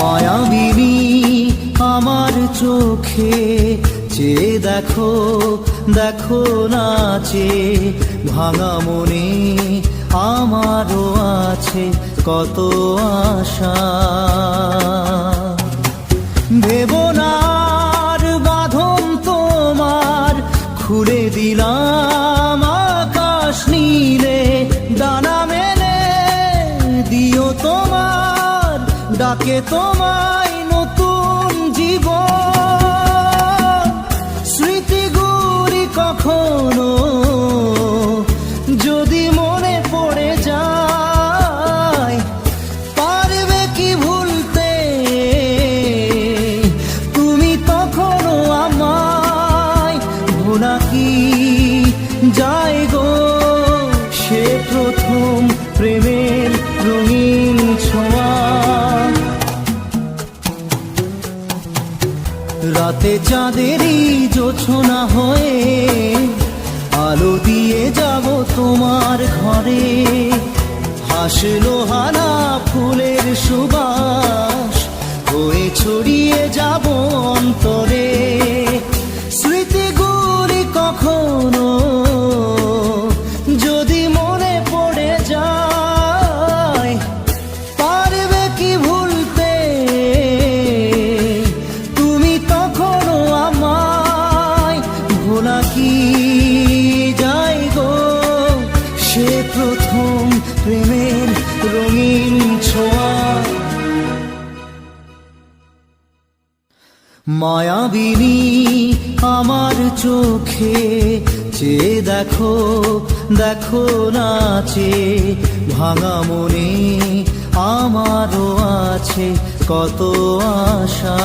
মায়াবিনী আমার চোখে চেয়ে দেখো, দেখো নাচে ভাঙা মনে আমারও আছে কত আশা। ভেবনার বাঁধন তোমার খুলে দিলাম আকাশ নীলে, ডানা মেলে দিও তোমার ডাকে তোমায় নতুন জীবন। স্মৃতিগুলি কখনো যদি মনে পড়ে যায়, পারবে কি ভুলতে তুমি তখনও আমায়? ভোলা কি যায় গো সে প্রথম প্রেমের রঙিন ছোঁয়া। রাতে চাঁদেরই জোছনা হয়ে আলো দিয়ে যাব তোমার ঘরে। হাসলো হানা ফুলের সুবাস হয়ে ছড়িয়ে যাব অন্তরে। স্মৃতিগুলি কখনো যদি মনে পড়ে যায়, পারবে কি ভুলতে তুমি তখনও আমায়? ভোলা কি যায় গো সে প্রথম প্রেমের রঙিন ছোঁয়া। মায়াবিনী আমার চোখে চেয়ে দেখো, দেখো নাচে ভাঙা মনে আমারও আছে কত আশা।